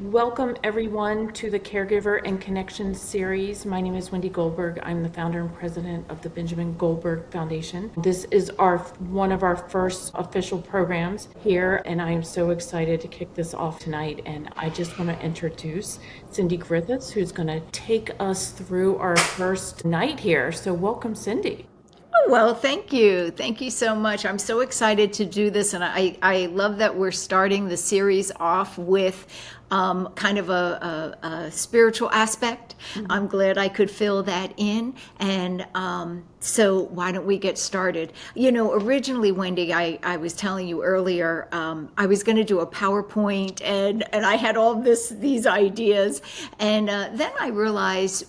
Welcome everyone to the Caregiver and Connection Series. My name is Wendy Goldberg. I'm the founder and president of the Benjamin Goldberg Foundation. This is one of our first official programs here, and I am so excited to kick this off tonight. And I just want to introduce Cindy Griffith, who's going to take us through our first night here. So welcome, Cindy. Well, thank you. Thank you so much. I'm so excited to do this. And I love that we're starting the series off with kind of a spiritual aspect. Mm-hmm. I'm glad I could fill that in. And so why don't we get started? You know, originally, Wendy, I was telling you earlier, I was going to do a PowerPoint and I had all these ideas. And then I realized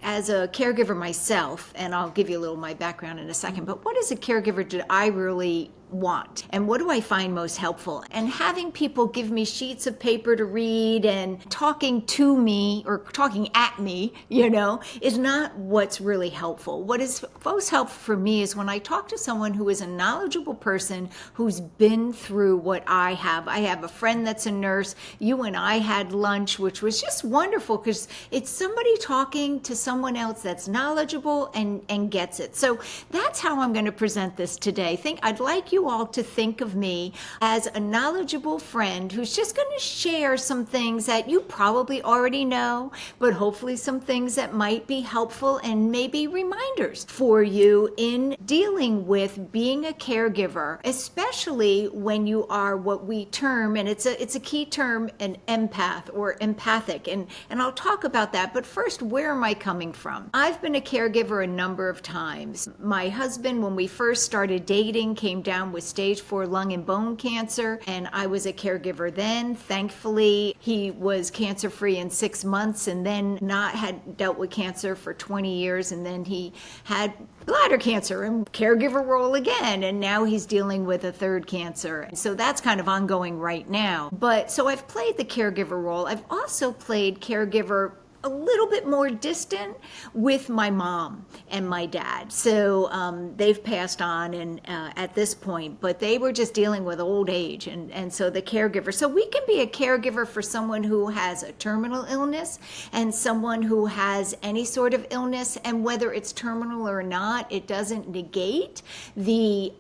as a caregiver myself, and I'll give you a little of my background in a second, but what as a caregiver did I really want? And what do I find most helpful? And having people give me sheets of paper to read and talking to me or talking at me, is not what's really helpful. What is most helpful for me is when I talk to someone who is a knowledgeable person who's been through what I have. I have a friend that's a nurse. You and I had lunch, which was just wonderful because it's somebody talking to someone else that's knowledgeable and gets it. So that's how I'm going to present this today. I'd like you all to think of me as a knowledgeable friend who's just going to share some things that you probably already know, but hopefully some things that might be helpful and maybe reminders for you in dealing with being a caregiver, especially when you are what we term, and it's a key term, an empath or empathic. And I'll talk about that. But first, where am I coming from? I've been a caregiver a number of times. My husband, when we first started dating, came down with stage 4 lung and bone cancer, and I was a caregiver then. Thankfully, he was cancer-free in 6 months and then had dealt with cancer for 20 years, and then he had bladder cancer and caregiver role again, and now he's dealing with a third cancer. So that's kind of ongoing right now. But so I've played the caregiver role. I've also played caregiver a little bit more distant with my mom and my dad. So they've passed on and at this point, but they were just dealing with old age and so the caregiver. So we can be a caregiver for someone who has a terminal illness and someone who has any sort of illness, and whether it's terminal or not, it doesn't negate the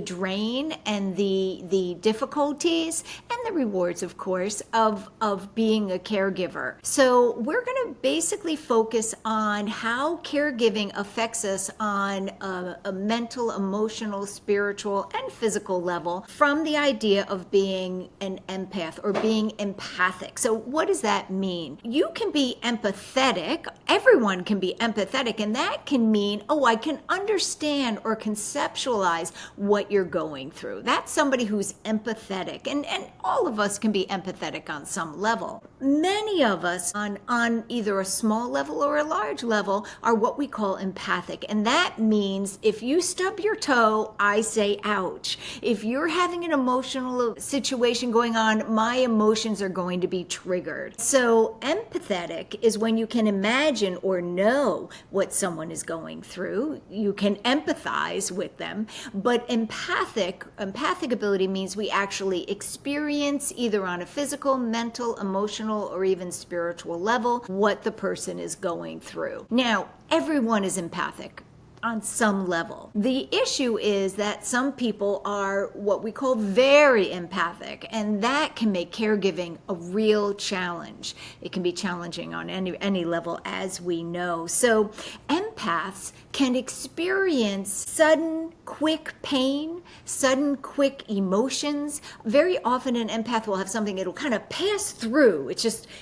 drain and the difficulties and the rewards, of course, of being a caregiver. So we're going to basically focus on how caregiving affects us on a mental, emotional, spiritual, and physical level from the idea of being an empath or being empathic. So what does that mean? You can be empathetic. Everyone can be empathetic, and that can mean, I can understand or conceptualize what you're going through. That's somebody who's empathetic, and all of us can be empathetic on some level. Many of us on either a small level or a large level are what we call empathic. And that means if you stub your toe, I say ouch. If you're having an emotional situation going on, my emotions are going to be triggered. So empathetic is when you can imagine or know what someone is going through. You can empathize with them. But empathic ability means we actually experience either on a physical, mental, emotional, or even spiritual level what the person is going through. Now, everyone is empathic on some level. The issue is that some people are what we call very empathic, and that can make caregiving a real challenge. It can be challenging on any level, as we know. So empaths can experience sudden, quick pain, sudden, quick emotions. Very often an empath will have something, it'll kind of pass through.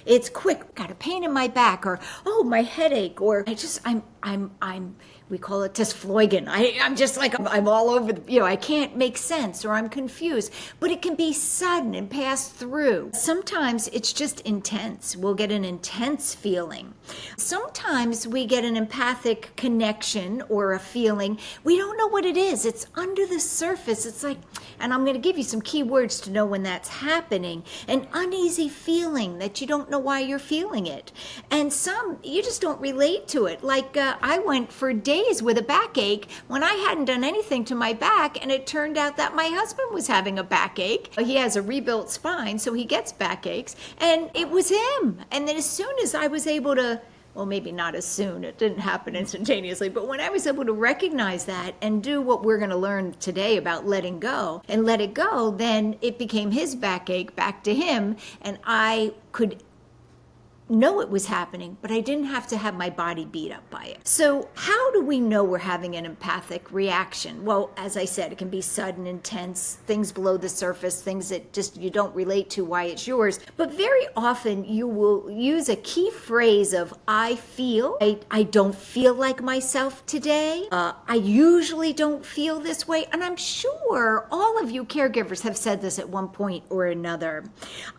It's quick. Got a pain in my back, or, my headache, or we call it Tesfloigen. I'm just like, I'm all over, I can't make sense, or I'm confused. But it can be sudden and pass through. Sometimes it's just intense. We'll get an intense feeling. Sometimes we get an empathic empathic connection or a feeling. We don't know what it is. It's under the surface. It's like, and I'm going to give you some key words to know when that's happening. An uneasy feeling that you don't know why you're feeling it. And some, you just don't relate to it. Like I went for days with a backache when I hadn't done anything to my back, and it turned out that my husband was having a backache. He has a rebuilt spine, so he gets backaches, and it was him. And then as soon as I was able to, well, maybe not as soon, it didn't happen instantaneously, but when I was able to recognize that and do what we're going to learn today about letting go and let it go, then it became his backache back to him, and I could know it was happening, but I didn't have to have my body beat up by it. So how do we know we're having an empathic reaction? Well, as I said, it can be sudden, intense, things below the surface, things that just you don't relate to why it's yours. But very often you will use a key phrase of, I feel, I don't feel like myself today. I usually don't feel this way. And I'm sure all of you caregivers have said this at one point or another.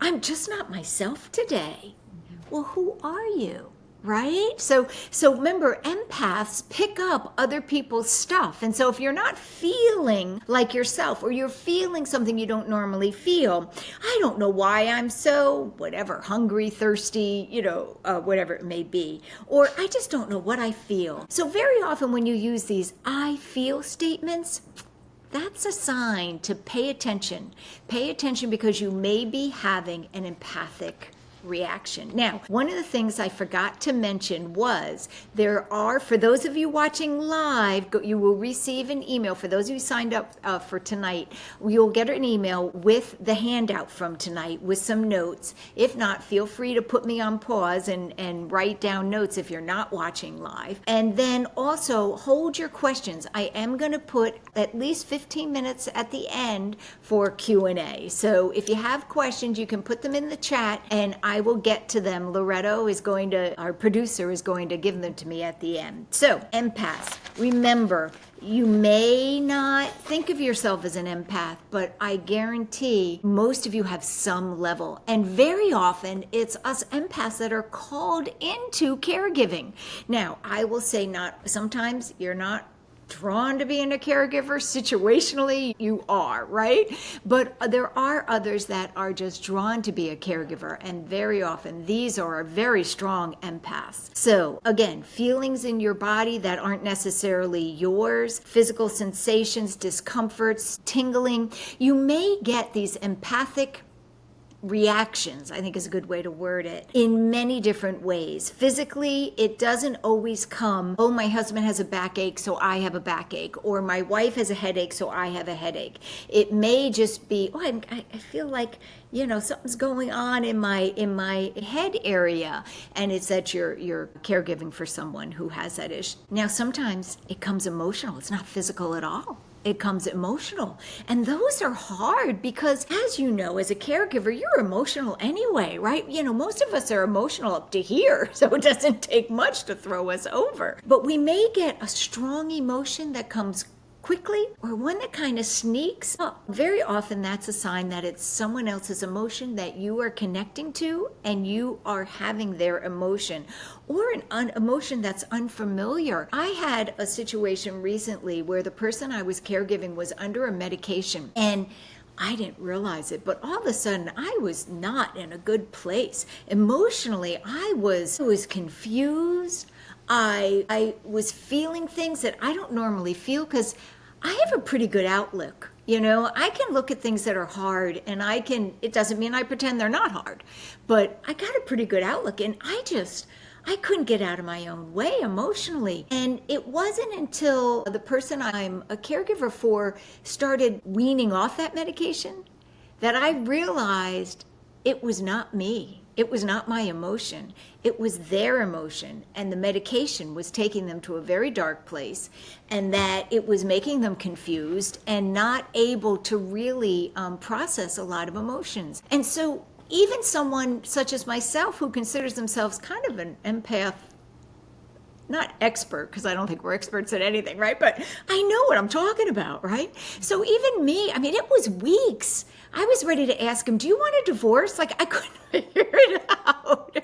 I'm just not myself today. Well, who are you, right? So remember, empaths pick up other people's stuff. And so if you're not feeling like yourself, or you're feeling something you don't normally feel, I don't know why I'm so, whatever, hungry, thirsty, whatever it may be, or I just don't know what I feel. So very often when you use these I feel statements, that's a sign to pay attention. Pay attention because you may be having an empathic reaction. Now, one of the things I forgot to mention was there are, for those of you watching live, you will receive an email. For those of you signed up for tonight, you'll get an email with the handout from tonight with some notes. If not, feel free to put me on pause and write down notes if you're not watching live. And then also hold your questions. I am going to put at least 15 minutes at the end for Q&A. So if you have questions, you can put them in the chat and I will get to them. Loretto is our producer is going to give them to me at the end. So, empaths, remember, you may not think of yourself as an empath, but I guarantee most of you have some level. And very often it's us empaths that are called into caregiving. Now, I will say sometimes you're not drawn to being a caregiver. Situationally, you are, right? But there are others that are just drawn to be a caregiver, and very often these are very strong empaths. So again, feelings in your body that aren't necessarily yours, physical sensations, discomforts, tingling. You may get these empathic reactions, I think is a good way to word it, in many different ways. Physically, it doesn't always come, oh, my husband has a backache, so I have a backache, or my wife has a headache, so I have a headache. It may just be, oh, I feel like, something's going on in my head area, and it's that you're caregiving for someone who has that issue. Now, sometimes it comes emotional. It's not physical at all. It comes emotional. And those are hard because, as you know, as a caregiver, you're emotional anyway, right? Most of us are emotional up to here, so it doesn't take much to throw us over. But we may get a strong emotion that comes quickly or one that kind of sneaks up. Very often that's a sign that it's someone else's emotion that you are connecting to and you are having their emotion, or an emotion that's unfamiliar. I had a situation recently where the person I was caregiving was under a medication, and I didn't realize it, but all of a sudden I was not in a good place. Emotionally, I was confused. I was feeling things that I don't normally feel because I have a pretty good outlook. I can look at things that are hard and it doesn't mean I pretend they're not hard, but I got a pretty good outlook, and I couldn't get out of my own way emotionally. And it wasn't until the person I'm a caregiver for started weaning off that medication that I realized it was not me. It was not my emotion. It was their emotion. And the medication was taking them to a very dark place, and that it was making them confused and not able to really process a lot of emotions. And so even someone such as myself, who considers themselves kind of an empath, not expert, because I don't think we're experts at anything, right? But I know what I'm talking about, right? So even me, it was weeks. I was ready to ask him, do you want a divorce? Like, I couldn't figure it out.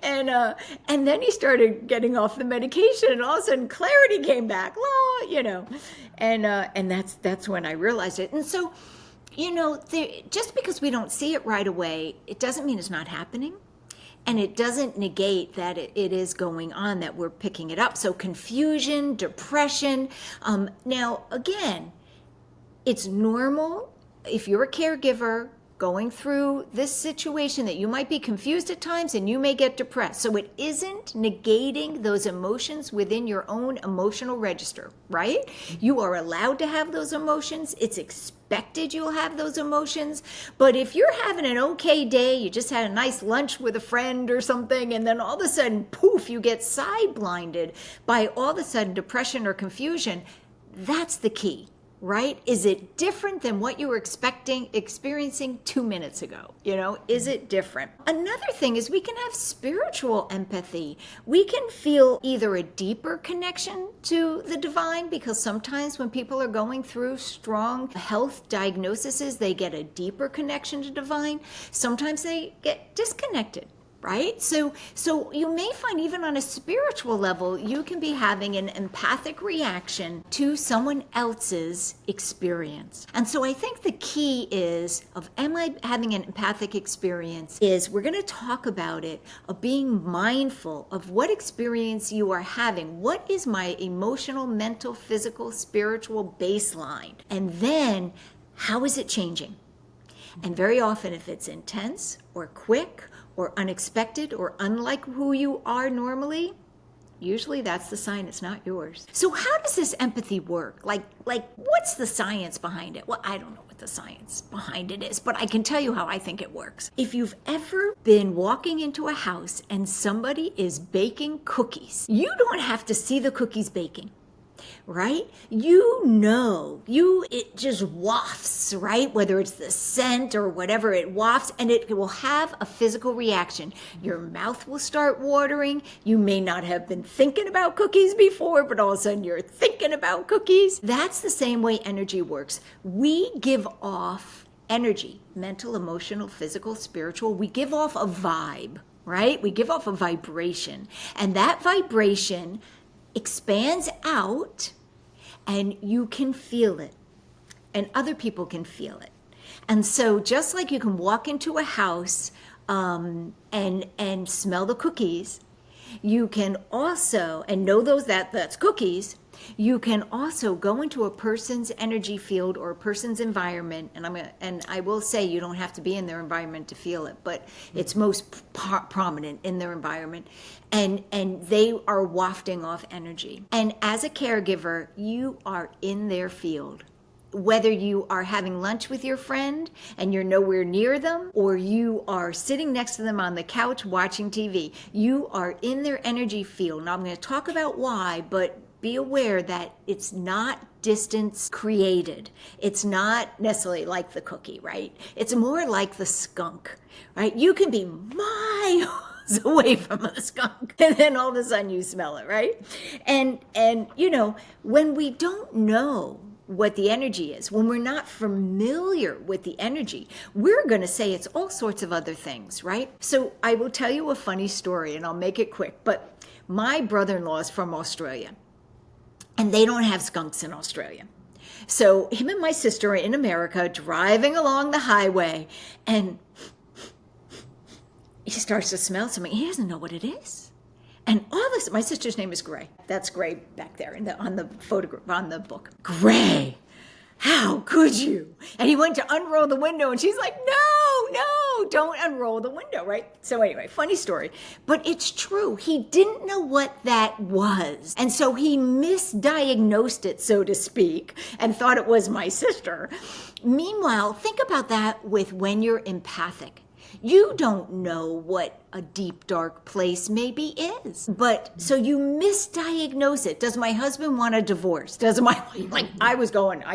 And And then he started getting off the medication, and all of a sudden clarity came back, and that's when I realized it. And so, just because we don't see it right away, it doesn't mean it's not happening. And it doesn't negate that it is going on, that we're picking it up. So confusion, depression. Now, again, it's normal if you're a caregiver going through this situation that you might be confused at times and you may get depressed. So it isn't negating those emotions within your own emotional register, right? You are allowed to have those emotions. It's expected you'll have those emotions. But if you're having an okay day, you just had a nice lunch with a friend or something, and then all of a sudden, poof, you get side blinded by all of a sudden depression or confusion, that's the key. Right? Is it different than what you were experiencing 2 minutes ago? Is it different? Another thing is we can have spiritual empathy. We can feel either a deeper connection to the divine, because sometimes when people are going through strong health diagnoses, they get a deeper connection to divine. Sometimes they get disconnected. Right? So you may find even on a spiritual level, you can be having an empathic reaction to someone else's experience. And so I think the key is am I having an empathic experience, is we're going to talk about it, of being mindful of what experience you are having. What is my emotional, mental, physical, spiritual baseline? And then how is it changing? And very often, if it's intense or quick or unexpected or unlike who you are normally, usually that's the sign it's not yours. So how does this empathy work? Like what's the science behind it? Well, I don't know what the science behind it is, but I can tell you how I think it works. If you've ever been walking into a house and somebody is baking cookies, you don't have to see the cookies baking. Right? It just wafts, right? Whether it's the scent or whatever, it wafts, and it will have a physical reaction. Your mouth will start watering. You may not have been thinking about cookies before, but all of a sudden you're thinking about cookies. That's the same way energy works. We give off energy, mental, emotional, physical, spiritual. We give off a vibe, right? We give off a vibration, and that vibration expands out, and you can feel it, and other people can feel it. And so just like you can walk into a house and smell the cookies, you can also, and know that's cookies, you can also go into a person's energy field or a person's environment, and I will say you don't have to be in their environment to feel it, but it's most prominent in their environment, and they are wafting off energy. And as a caregiver, you are in their field. Whether you are having lunch with your friend and you're nowhere near them, or you are sitting next to them on the couch watching TV, you are in their energy field. Now I'm going to talk about why, but be aware that it's not distance created. It's not necessarily like the cookie, right? It's more like the skunk, right? You can be miles away from a skunk, and then all of a sudden you smell it, right? And when we don't know what the energy is, when we're not familiar with the energy, we're going to say it's all sorts of other things, right? So I will tell you a funny story, and I'll make it quick, but my brother-in-law is from Australia, and they don't have skunks in Australia. So him and my sister are in America driving along the highway, and he starts to smell something. He doesn't know what it is. And all this, my sister's name is Gray. That's Gray back there on the photograph, on the book. Gray, how could you? And he went to unroll the window, and she's like, no, don't unroll the window, right? So anyway, funny story. But it's true. He didn't know what that was. And so he misdiagnosed it, so to speak, and thought it was my sister. Meanwhile, think about that with when you're empathic. You don't know what a deep, dark place maybe is. But so you misdiagnose it. Does my husband want a divorce? I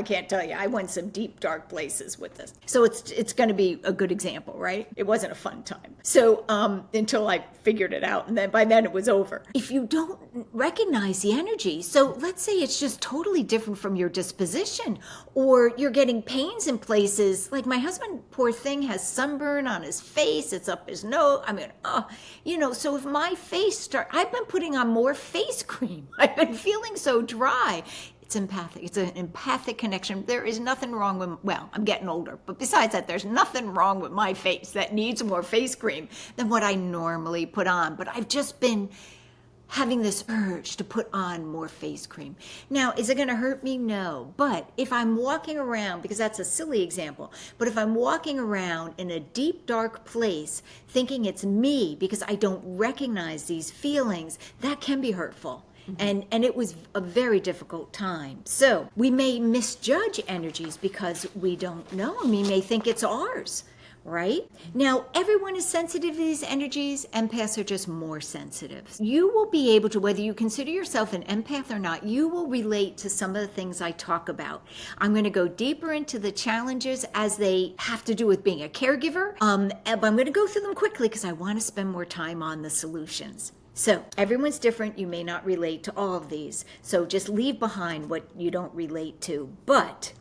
can't tell you. I went some deep, dark places with this. So it's going to be a good example, right? It wasn't a fun time. So until I figured it out, and then by then it was over. If you don't recognize the energy, so let's say it's just totally different from your disposition, or you're getting pains in places. Like my husband, poor thing, has sunburn on his face, it's up his nose. I mean, so if my face I've been putting on more face cream. I've been feeling so dry. It's empathic. It's an empathic connection. There is nothing wrong with, well, I'm getting older, but besides that, there's nothing wrong with my face that needs more face cream than what I normally put on. But I've just been having this urge to put on more face cream. Now, is it going to hurt me? No. But if I'm walking around, because that's a silly example, but if I'm walking around in a deep, dark place thinking it's me because I don't recognize these feelings, that can be hurtful. And it was a very difficult time. So we may misjudge energies because we don't know. We may think it's ours. Right? Now, everyone is sensitive to these energies. Empaths are just more sensitive. You will be able to, whether you consider yourself an empath or not, you will relate to some of the things I talk about. I'm going to go deeper into the challenges as they have to do with being a caregiver. But I'm going to go through them quickly because I want to spend more time on the solutions. So everyone's different. You may not relate to all of these. So just leave behind what you don't relate to. But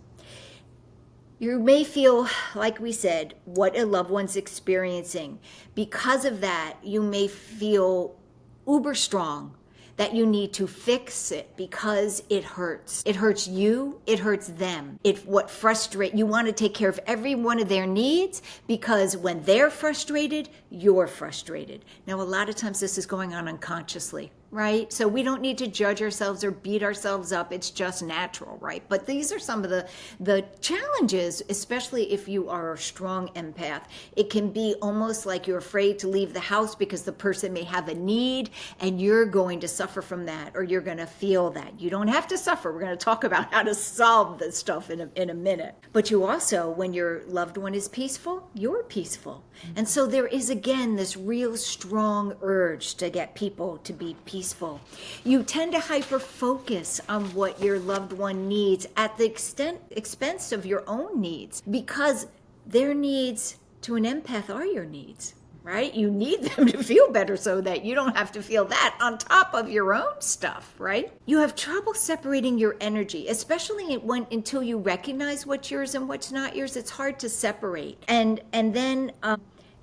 you may feel, like we said, what a loved one's experiencing. Because of that, you may feel uber strong that you need to fix it because it hurts. It hurts you, it hurts them. You want to take care of every one of their needs because when they're frustrated, you're frustrated. Now, a lot of times this is going on unconsciously, right? So we don't need to judge ourselves or beat ourselves up. It's just natural, right? But these are some of the challenges, especially if you are a strong empath. It can be almost like you're afraid to leave the house because the person may have a need and you're going to suffer from that, or you're going to feel that. You don't have to suffer. We're going to talk about how to solve this stuff in a minute. But you also, when your loved one is peaceful, you're peaceful. And so there is, again, this real strong urge to get people to be peaceful. You tend to hyper-focus on what your loved one needs at the expense of your own needs, because their needs to an empath are your needs. Right? You need them to feel better so that you don't have to feel that on top of your own stuff, right? You have trouble separating your energy, especially until you recognize what's yours and what's not yours. It's hard to separate. And then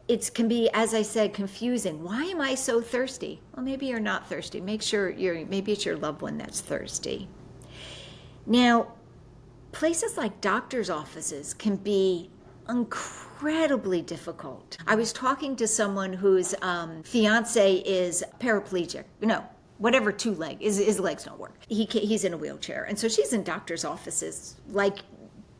it can be, as I said, confusing. Why am I so thirsty? Well, maybe you're not thirsty. Maybe it's your loved one that's thirsty. Now, places like doctor's offices can be incredibly difficult. I was talking to someone whose fiance is paraplegic. Whatever his legs don't work. He's in a wheelchair. And so she's in doctor's offices like,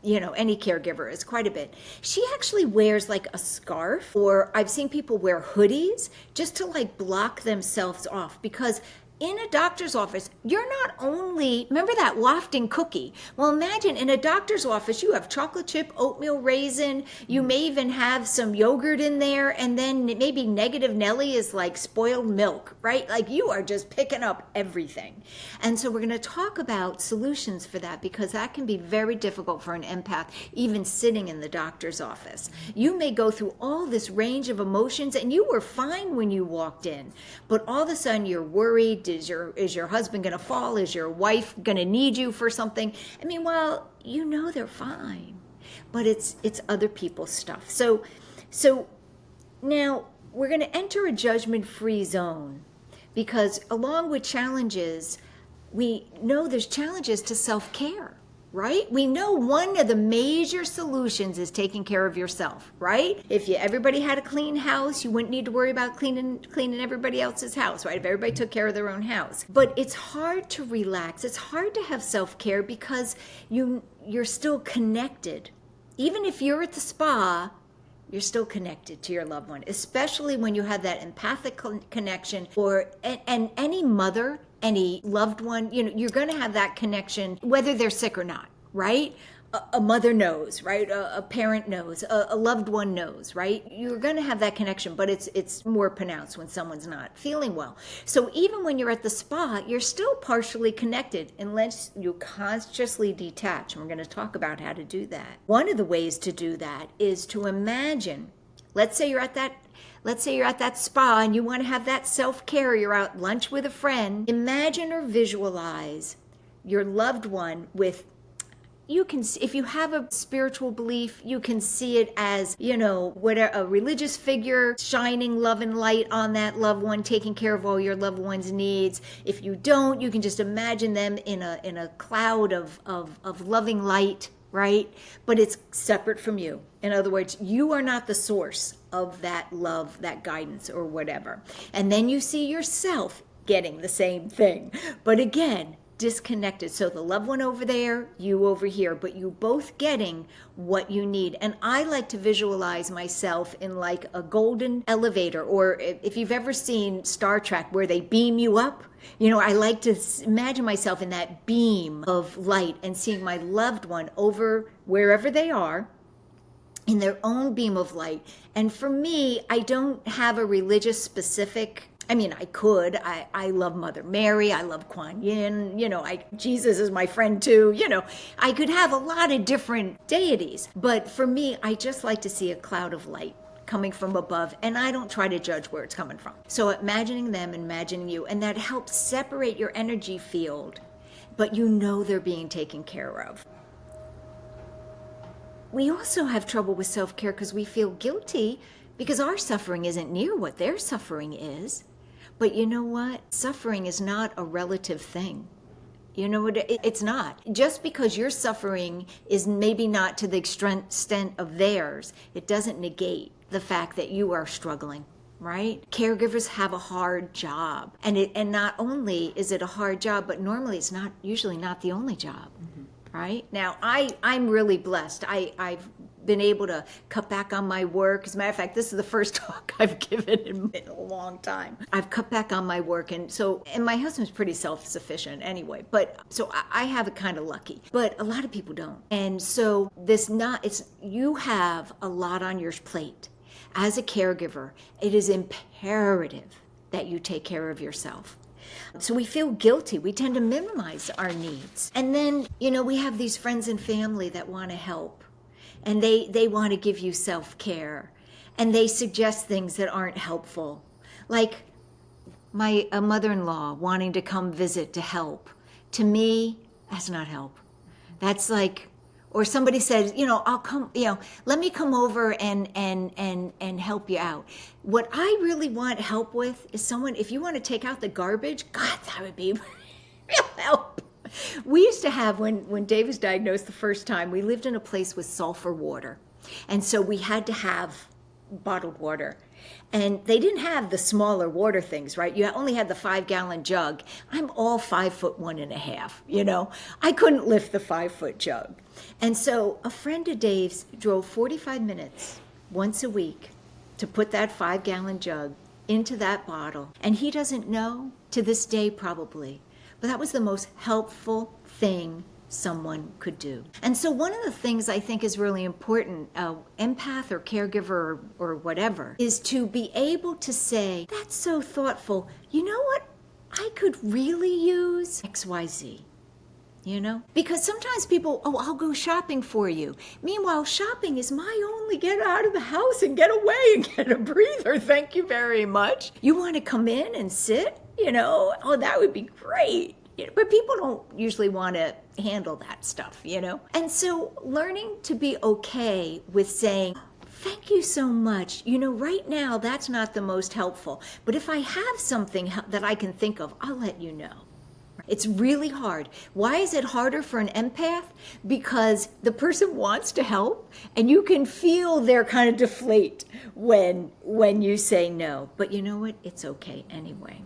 any caregiver is quite a bit. She actually wears like a scarf, or I've seen people wear hoodies just to like block themselves off, because in a doctor's office, you're not only, remember that wafting cookie? Well, imagine in a doctor's office, you have chocolate chip, oatmeal raisin, you may even have some yogurt in there, and then maybe Negative Nelly is like spoiled milk, right? Like you are just picking up everything. And so we're going to talk about solutions for that, because that can be very difficult for an empath, even sitting in the doctor's office. You may go through all this range of emotions, and you were fine when you walked in, but all of a sudden you're worried. Is your husband going to fall? Is your wife going to need you for something? I mean, well, they're fine, but it's other people's stuff. So now we're going to enter a judgment-free zone, because along with challenges, we know there's challenges to self-care. Right? We know one of the major solutions is taking care of yourself, right? If everybody had a clean house, you wouldn't need to worry about cleaning everybody else's house, right? If everybody took care of their own house. But it's hard to relax. It's hard to have self-care because you're still connected. Even if you're at the spa, you're still connected to your loved one, especially when you have that empathic connection, and any mother, any loved one, you're going to have that connection, whether they're sick or not, right? A mother knows, right? A parent knows, a loved one knows, right? You're going to have that connection, but it's more pronounced when someone's not feeling well. So even when you're at the spa, you're still partially connected unless you consciously detach. And we're going to talk about how to do that. One of the ways to do that is to imagine, let's say you're at that spa and you want to have that self-care, you're out lunch with a friend. Imagine or visualize your loved one with, you can, if you have a spiritual belief, you can see it as, what a religious figure shining love and light on that loved one, taking care of all your loved one's needs. If you don't, you can just imagine them in a cloud of loving light, right? But it's separate from you. In other words, you are not the source of that love, that guidance, or whatever. And then you see yourself getting the same thing. But again, disconnected. So the loved one over there, you over here, but you both getting what you need. And I like to visualize myself in like a golden elevator, or if you've ever seen Star Trek where they beam you up, I like to imagine myself in that beam of light and seeing my loved one over wherever they are in their own beam of light. And for me, I don't have a religious specific, I could. I love Mother Mary. I love Kuan Yin. Jesus is my friend too. I could have a lot of different deities. But for me, I just like to see a cloud of light coming from above, and I don't try to judge where it's coming from. So imagining them, imagining you, and that helps separate your energy field, but they're being taken care of. We also have trouble with self-care because we feel guilty because our suffering isn't near what their suffering is. But you know what? Suffering is not a relative thing. You know what? It's not. Just because your suffering is maybe not to the extent of theirs, it doesn't negate the fact that you are struggling, right? Caregivers have a hard job. And not only is it a hard job, but normally it's usually not the only job. Mm-hmm. Right? Now, I'm really blessed. I've been able to cut back on my work. As a matter of fact, this is the first talk I've given in a long time. I've cut back on my work. And my husband's pretty self-sufficient anyway. So I have it kind of lucky. But a lot of people don't. And so you have a lot on your plate. As a caregiver, it is imperative that you take care of yourself. So we feel guilty. We tend to minimize our needs. And then, we have these friends and family that want to help. And they want to give you self-care. And they suggest things that aren't helpful. Like a mother-in-law wanting to come visit to help. To me, that's not help. That's like, or somebody says, I'll come, let me come over and help you out. What I really want help with is someone, if you want to take out the garbage, God, that would be real help. We used to have, when Dave was diagnosed the first time, we lived in a place with sulfur water. And so we had to have bottled water. And they didn't have the smaller water things, right? You only had the 5-gallon jug. I'm all 5'1.5", I couldn't lift the 5-foot jug. And so a friend of Dave's drove 45 minutes once a week to put that 5-gallon jug into that bottle. And he doesn't know, to this day probably, but that was the most helpful thing someone could do. And so one of the things I think is really important, empath or caregiver or whatever, is to be able to say, that's so thoughtful. You know what? I could really use XYZ. Because sometimes people, I'll go shopping for you. Meanwhile, shopping is my only get out of the house and get away and get a breather. Thank you very much. You want to come in and sit? That would be great. But people don't usually want to handle that stuff, And so learning to be okay with saying, thank you so much. Right now, that's not the most helpful. But if I have something that I can think of, I'll let you know. It's really hard. Why is it harder for an empath? Because the person wants to help, and you can feel their kind of deflate when you say no. But you know what? It's okay anyway.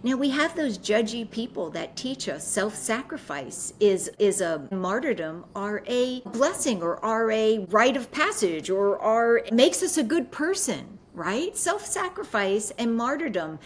Now, we have those judgy people that teach us self-sacrifice is a martyrdom, are a blessing, or are a rite of passage, or makes us a good person, right? Self-sacrifice and martyrdom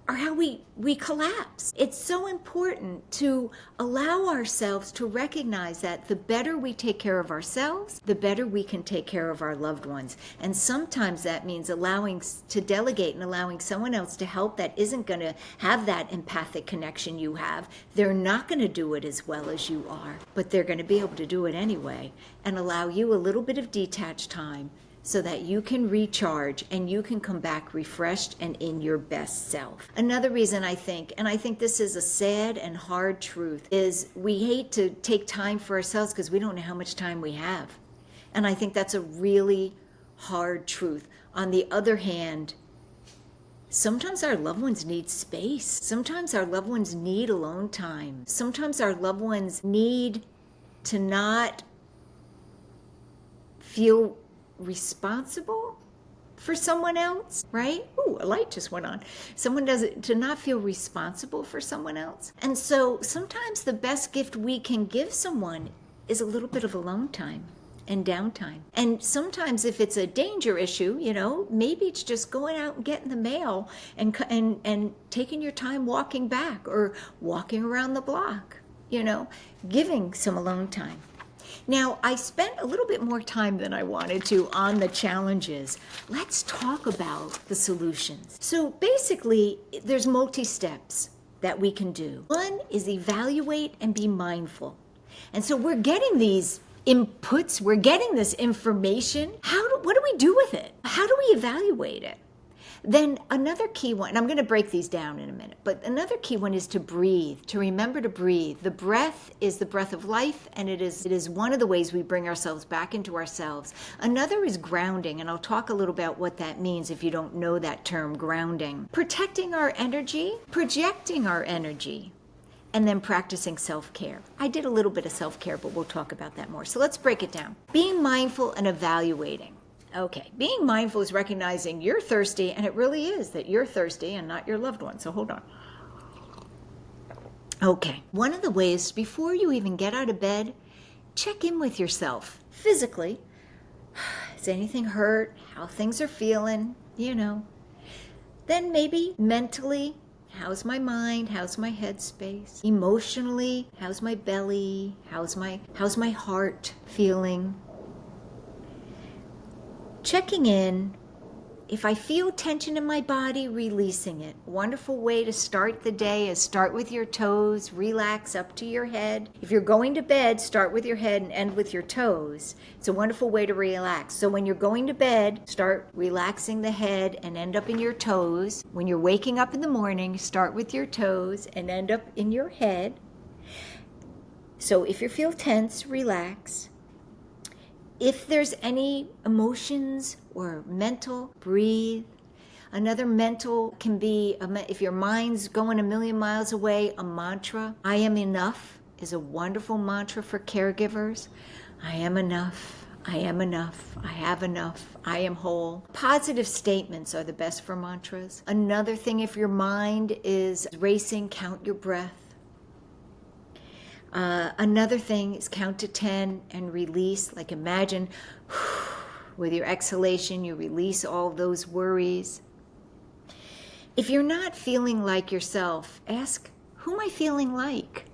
are how we collapse. It's so important to allow ourselves to recognize that the better we take care of ourselves, the better we can take care of our loved ones. And sometimes that means allowing to delegate and allowing someone else to help that isn't going to have that empathic connection you have. They're not going to do it as well as you are, but they're going to be able to do it anyway and allow you a little bit of detached time so that you can recharge and you can come back refreshed and in your best self. Another reason I think, and I think this is a sad and hard truth, is we hate to take time for ourselves because we don't know how much time we have. And I think that's a really hard truth. On the other hand, sometimes our loved ones need space. Sometimes our loved ones need alone time. Sometimes our loved ones need to not feel responsible for someone else, right? Ooh, a light just went on. Someone does it to not feel responsible for someone else. And so sometimes the best gift we can give someone is a little bit of alone time and downtime. And sometimes if it's a danger issue, maybe it's just going out and getting the mail and taking your time walking back or walking around the block, giving some alone time. Now, I spent a little bit more time than I wanted to on the challenges. Let's talk about the solutions. So basically, there's multi-steps that we can do. One is evaluate and be mindful. And so we're getting these inputs, we're getting this information. What do we do with it? How do we evaluate it? Then another key one, and I'm going to break these down in a minute, but another key one is to breathe, to remember to breathe. The breath is the breath of life, and it is one of the ways we bring ourselves back into ourselves. Another is grounding, and I'll talk a little about what that means if you don't know that term, grounding. Protecting our energy, projecting our energy, and then practicing self-care. I did a little bit of self-care, but we'll talk about that more. So let's break it down. Being mindful and evaluating. Okay, being mindful is recognizing you're thirsty, and it really is that you're thirsty and not your loved one. So hold on. Okay, one of the ways before you even get out of bed, check in with yourself physically. Is anything hurt? How things are feeling? Then maybe mentally, how's my mind? How's my headspace? Emotionally, how's my belly? How's my heart feeling? Checking in. If I feel tension in my body, releasing it. Wonderful way to start the day is start with your toes, relax up to your head. If you're going to bed, start with your head and end with your toes. It's a wonderful way to relax. So when you're going to bed, start relaxing the head and end up in your toes. When you're waking up in the morning, start with your toes and end up in your head. So if you feel tense, relax. If there's any emotions or mental, breathe. Another mental can be, if your mind's going a million miles away, a mantra. I am enough is a wonderful mantra for caregivers. I am enough. I am enough. I have enough. I am whole. Positive statements are the best for mantras. Another thing, if your mind is racing, count your breath. Another thing is count to 10 and release. Like imagine with your exhalation, you release all those worries. If you're not feeling like yourself, ask, who am I feeling like?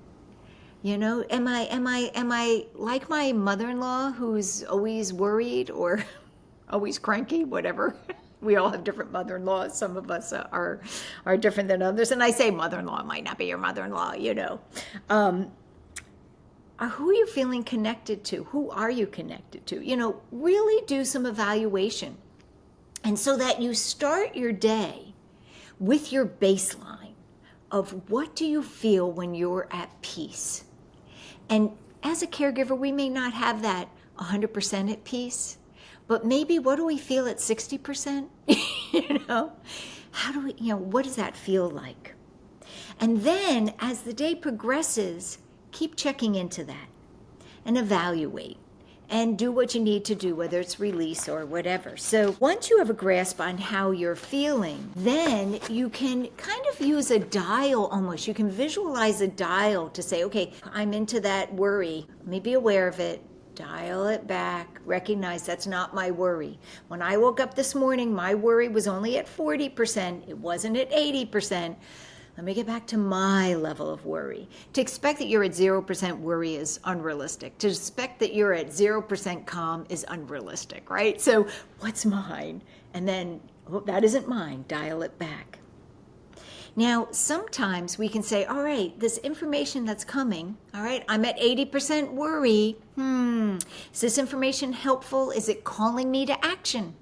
Am I like my mother-in-law who's always worried or always cranky, whatever? We all have different mother-in-laws. Some of us are different than others. And I say mother-in-law, it might not be your mother-in-law, who are you feeling connected to? Who are you connected to? Really do some evaluation. And so that you start your day with your baseline of what do you feel when you're at peace? And as a caregiver, we may not have that 100% at peace, but maybe what do we feel at 60%? How do we, what does that feel like? And then as the day progresses, keep checking into that and evaluate and do what you need to do, whether it's release or whatever. So once you have a grasp on how you're feeling, then you can kind of use a dial almost. You can visualize a dial to say, okay, I'm into that worry. Let me be aware of it. Dial it back. Recognize that's not my worry. When I woke up this morning, my worry was only at 40%. It wasn't at 80%. Let me get back to my level of worry. To expect that you're at 0% worry is unrealistic. To expect that you're at 0% calm is unrealistic, right? So what's mine? And then, that isn't mine. Dial it back. Now, sometimes we can say, all right, this information that's coming, all right, I'm at 80% worry. Is this information helpful? Is it calling me to action?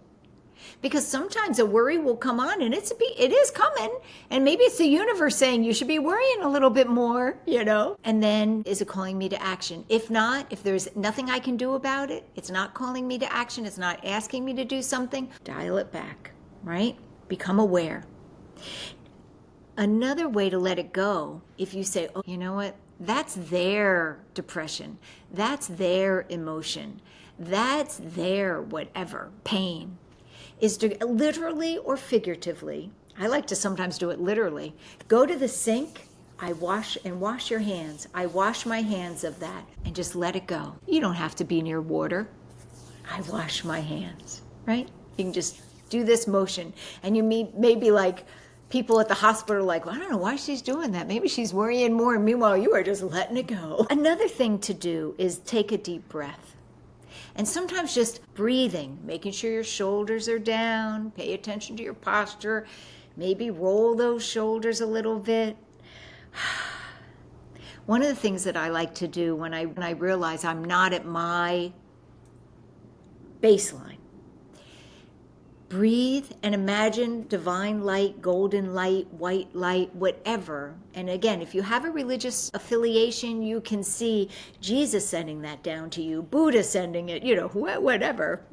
Because sometimes a worry will come on and it is coming. And maybe it's the universe saying you should be worrying a little bit more, And then is it calling me to action? If not, if there's nothing I can do about it, it's not calling me to action, it's not asking me to do something, dial it back, right? Become aware. Another way to let it go, if you say, oh, you know what? That's their depression. That's their emotion. That's their whatever, pain. Is to literally or figuratively, I like to sometimes do it literally, go to the sink, wash your hands. I wash my hands of that and just let it go. You don't have to be near water. I wash my hands, right? You can just do this motion. And you may be like, people at the hospital are like, well, I don't know why she's doing that. Maybe she's worrying more. And meanwhile, you are just letting it go. Another thing to do is take a deep breath. And sometimes just breathing, making sure your shoulders are down, pay attention to your posture, maybe roll those shoulders a little bit. One of the things that I like to do when I realize I'm not at my baseline, breathe and imagine divine light, golden light, white light, whatever. And again, if you have a religious affiliation, you can see Jesus sending that down to you, Buddha sending it, whatever,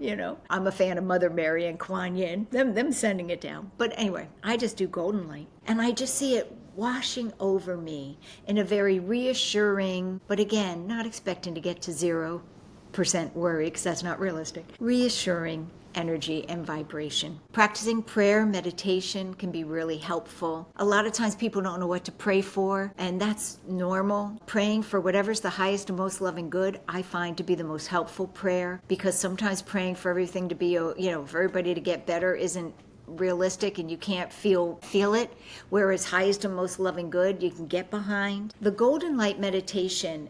I'm a fan of Mother Mary and Kuan Yin, them sending it down. But anyway, I just do golden light. And I just see it washing over me in a very reassuring, but again, not expecting to get to 0% worry, because that's not realistic, reassuring energy and vibration. Practicing prayer, meditation can be really helpful. A lot of times people don't know what to pray for, and that's normal. Praying for whatever's the highest and most loving good, I find to be the most helpful prayer, because sometimes praying for everything to be, for everybody to get better isn't realistic and you can't feel it, whereas highest and most loving good you can get behind. The golden light meditation,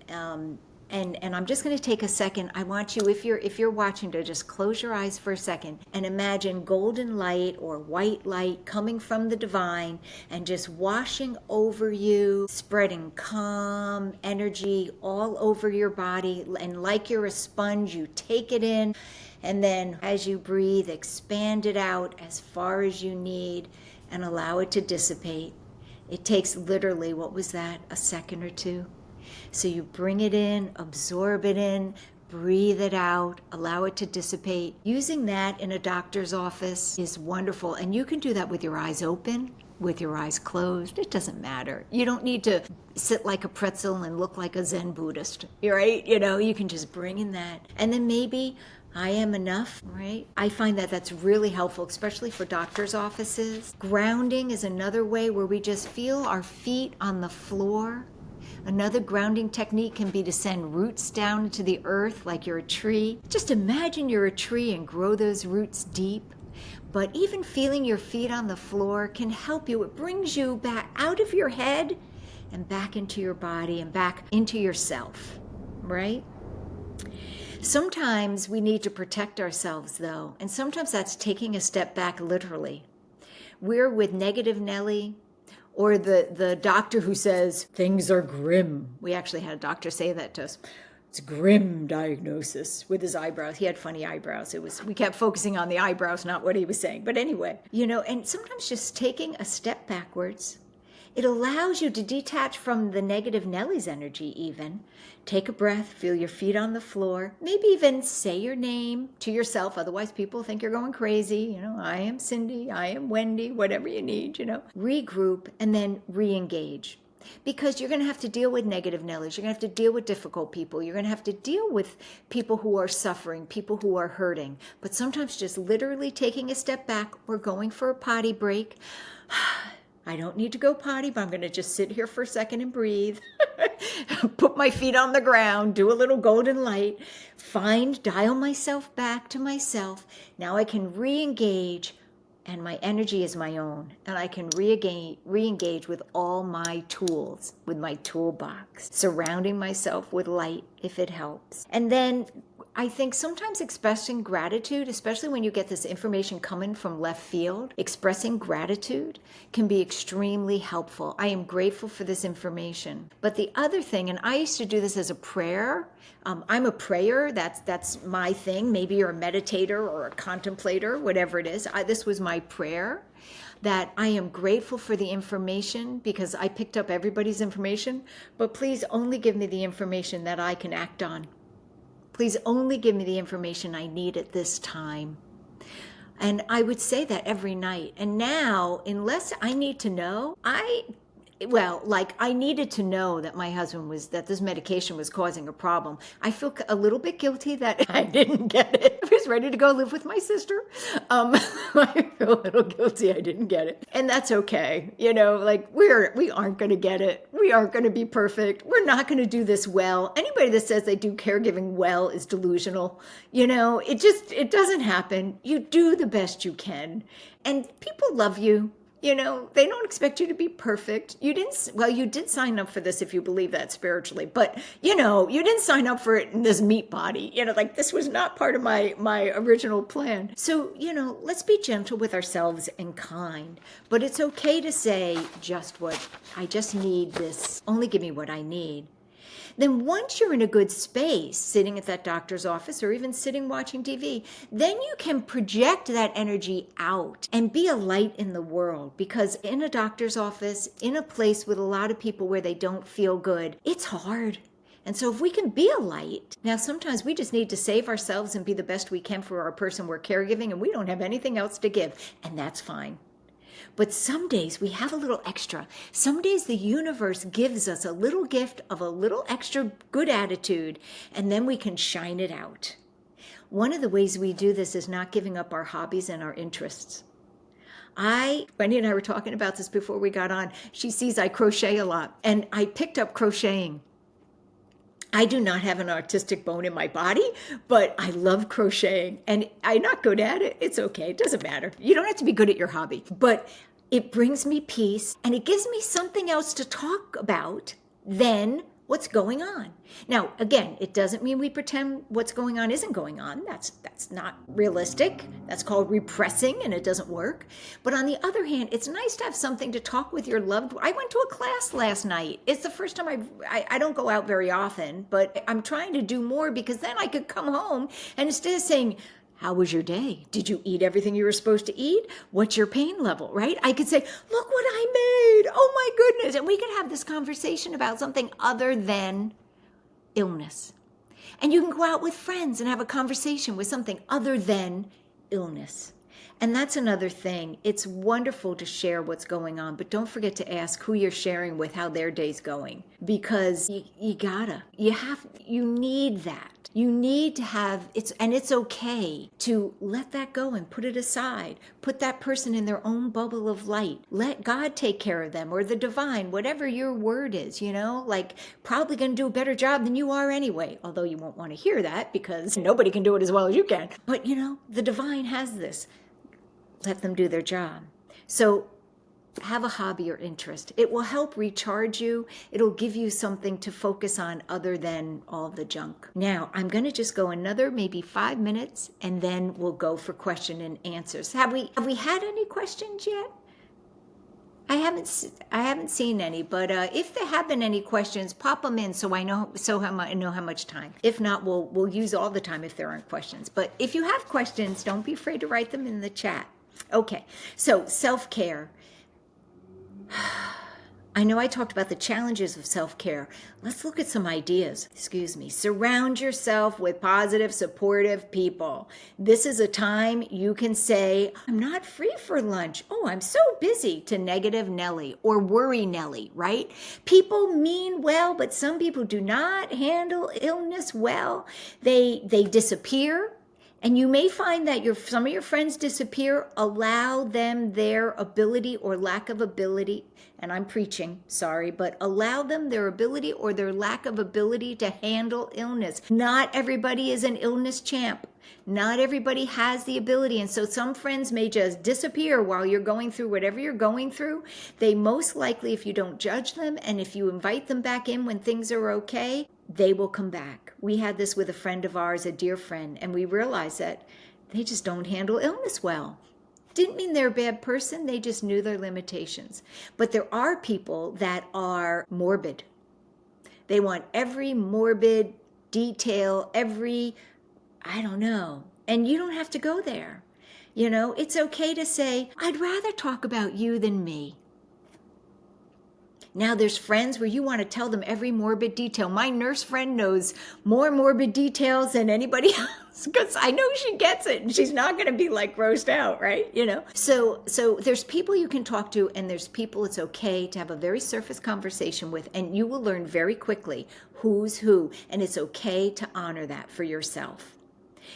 and I'm just going to take a second. I want you, if you're watching, to just close your eyes for a second and imagine golden light or white light coming from the divine and just washing over you, spreading calm energy all over your body. And like you're a sponge, you take it in, and then as you breathe, expand it out as far as you need and allow it to dissipate. It takes literally, what was that, a second or two? So you bring it in, absorb it in, breathe it out, allow it to dissipate. Using that in a doctor's office is wonderful. And you can do that with your eyes open, with your eyes closed. It doesn't matter. You don't need to sit like a pretzel and look like a Zen Buddhist, right? You can just bring in that. And then maybe I am enough, right? I find that that's really helpful, especially for doctor's offices. Grounding is another way where we just feel our feet on the floor. Another grounding technique can be to send roots down into the earth like you're a tree. Just imagine you're a tree and grow those roots deep. But even feeling your feet on the floor can help you. It brings you back out of your head and back into your body and back into yourself, right? Sometimes we need to protect ourselves, though, and sometimes that's taking a step back literally. We're with Negative Nelly, or the doctor who says, things are grim. We actually had a doctor say that to us. It's a grim diagnosis, with his eyebrows. He had funny eyebrows. We kept focusing on the eyebrows, not what he was saying. But anyway, and sometimes just taking a step backwards, it allows you to detach from the Negative Nelly's energy even. Take a breath, feel your feet on the floor, maybe even say your name to yourself. Otherwise, people think you're going crazy. I am Cindy, I am Wendy, whatever you need, Regroup and then re-engage. Because you're going to have to deal with Negative Nellies. You're going to have to deal with difficult people. You're going to have to deal with people who are suffering, people who are hurting. But sometimes just literally taking a step back or going for a potty break. I don't need to go potty, but I'm going to just sit here for a second and breathe. Put my feet on the ground, do a little golden light, dial myself back to myself. Now I can re-engage, and my energy is my own, and I can re-engage with all my tools, with my toolbox, surrounding myself with light if it helps. And then I think sometimes expressing gratitude, especially when you get this information coming from left field, expressing gratitude can be extremely helpful. I am grateful for this information. But the other thing, and I used to do this as a prayer. I'm a prayer. That's my thing. Maybe you're a meditator or a contemplator, whatever it is. This was my prayer, that I am grateful for the information because I picked up everybody's information, but please only give me the information that I can act on. Please only give me the information I need at this time. And I would say that every night. And now, unless I need to know, I needed to know that my husband that this medication was causing a problem. I feel a little bit guilty that I didn't get it. I was ready to go live with my sister. I feel a little guilty I didn't get it. And that's okay. We aren't going to get it. We aren't going to be perfect. We're not going to do this well. Anybody that says they do caregiving well is delusional. It doesn't happen. You do the best you can. And people love you. They don't expect you to be perfect. You did sign up for this if you believe that spiritually, but you didn't sign up for it in this meat body. This was not part of my original plan. So, let's be gentle with ourselves and kind, but it's okay to say I just need this. Only give me what I need. Then once you're in a good space, sitting at that doctor's office or even sitting watching TV, then you can project that energy out and be a light in the world. Because in a doctor's office, in a place with a lot of people where they don't feel good, it's hard. And so if we can be a light, now sometimes we just need to save ourselves and be the best we can for our person we're caregiving, and we don't have anything else to give, and that's fine. But some days we have a little extra. Some days the universe gives us a little gift of a little extra good attitude, and then we can shine it out. One of the ways we do this is not giving up our hobbies and our interests. Wendy and I were talking about this before we got on. She sees I crochet a lot, and I picked up crocheting. I do not have an artistic bone in my body, but I love crocheting, and I'm not good at it. It's okay. It doesn't matter. You don't have to be good at your hobby, but it brings me peace, and it gives me something else to talk about than what's going on. Now, again, it doesn't mean we pretend what's going on isn't going on. That's not realistic. That's called repressing, and it doesn't work. But on the other hand, it's nice to have something to talk with your loved one. I went to a class last night. It's the first time I don't go out very often, but I'm trying to do more because then I could come home and instead of saying, how was your day? Did you eat everything you were supposed to eat? What's your pain level, right? I could say, look what I made. Oh my goodness. And we could have this conversation about something other than illness. And you can go out with friends and have a conversation with something other than illness. And that's another thing. It's wonderful to share what's going on, but don't forget to ask who you're sharing with how their day's going, because you need that. You need to have, it's okay to let that go and put it aside. Put that person in their own bubble of light. Let God take care of them, or the divine, whatever your word is, probably going to do a better job than you are anyway. Although you won't want to hear that because nobody can do it as well as you can. But the divine has this. Let them do their job. So have a hobby or interest. It will help recharge you. It'll give you something to focus on other than all the junk. Now, I'm going to just go another maybe 5 minutes, and then we'll go for question and answers. Have we had any questions yet? I haven't seen any, but if there have been any questions, pop them in so I know how much time. If not, we'll use all the time if there aren't questions. But if you have questions, don't be afraid to write them in the chat. Okay, so self-care. I know I talked about the challenges of self-care. Let's look at some ideas. Surround yourself with positive, supportive people. This is a time you can say, I'm not free for lunch. Oh, I'm so busy, to negative Nelly or worry Nelly, right? People mean well, but some people do not handle illness well. They disappear. And you may find that some of your friends disappear. Allow them their ability or lack of ability, and I'm preaching, sorry, but allow them their ability or their lack of ability to handle illness. Not everybody is an illness champ. Not everybody has the ability. And so some friends may just disappear while you're going through whatever you're going through. They most likely, if you don't judge them and if you invite them back in when things are okay, they will come back. We had this with a friend of ours, a dear friend, and we realized that they just don't handle illness well. Didn't mean they're a bad person, they just knew their limitations. But there are people that are morbid. They want every morbid detail, I don't know. And you don't have to go there. It's okay to say, I'd rather talk about you than me. Now there's friends where you want to tell them every morbid detail. My nurse friend knows more morbid details than anybody else because I know she gets it and she's not going to be like grossed out, right? So there's people you can talk to and there's people it's okay to have a very surface conversation with, and you will learn very quickly who's who, and it's okay to honor that for yourself.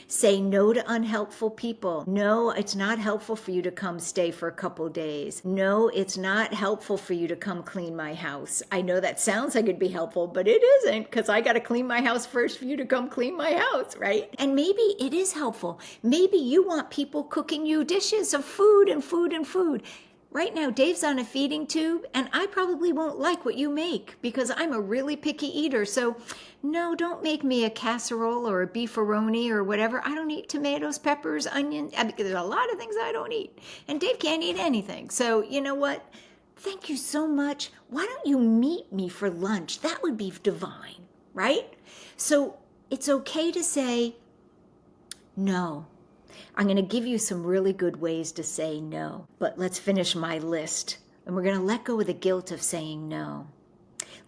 Say no to unhelpful people. No, it's not helpful for you to come stay for a couple days. No, it's not helpful for you to come clean my house. I know that sounds like it'd be helpful, but it isn't, because I got to clean my house first for you to come clean my house, right? And maybe it is helpful. Maybe you want people cooking you dishes of food and food and food. Right now, Dave's on a feeding tube, and I probably won't like what you make because I'm a really picky eater. So, no, don't make me a casserole or a beefaroni or whatever. I don't eat tomatoes, peppers, onions, because there's a lot of things I don't eat. And Dave can't eat anything. So, you know what? Thank you so much. Why don't you meet me for lunch? That would be divine, right? So, it's okay to say no. I'm going to give you some really good ways to say no, but let's finish my list. And we're going to let go of the guilt of saying no.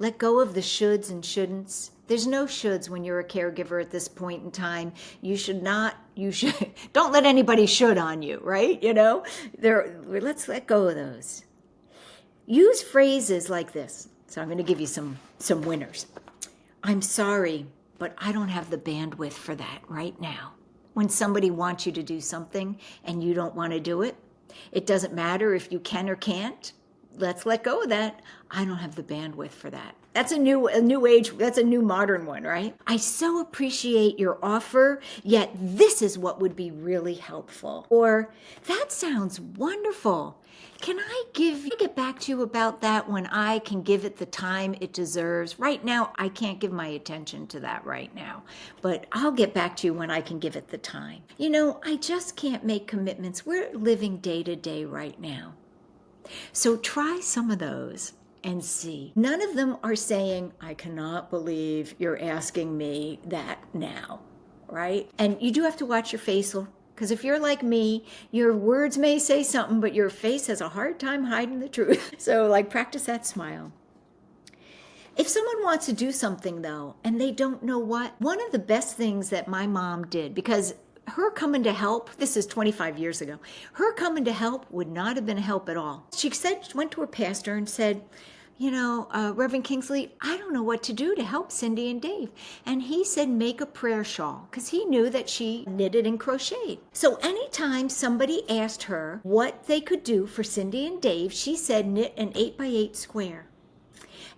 Let go of the shoulds and shouldn'ts. There's no shoulds when you're a caregiver at this point in time. Don't let anybody should on you, right? Let's let go of those. Use phrases like this. So I'm going to give you some winners. I'm sorry, but I don't have the bandwidth for that right now. When somebody wants you to do something and you don't want to do it, it doesn't matter if you can or can't. Let's let go of that. I don't have the bandwidth for that. That's a new age, that's a new modern one, right? I so appreciate your offer, yet this is what would be really helpful. Or, that sounds wonderful. Can I get back to you about that when I can give it the time it deserves? Right now, I can't give my attention to that right now, but I'll get back to you when I can give it the time. I just can't make commitments. We're living day to day right now. So try some of those and see. None of them are saying, I cannot believe you're asking me that now, right? And you do have to watch your facial, because if you're like me, your words may say something, but your face has a hard time hiding the truth. So practice that smile. If someone wants to do something though, and they don't know what, one of the best things that my mom did, because her coming to help, this is 25 years ago, her coming to help would not have been a help at all. She went to her pastor and said, Reverend Kingsley, I don't know what to do to help Cindy and Dave. And he said, make a prayer shawl, because he knew that she knitted and crocheted. So anytime somebody asked her what they could do for Cindy and Dave, she said, knit an 8x8 square.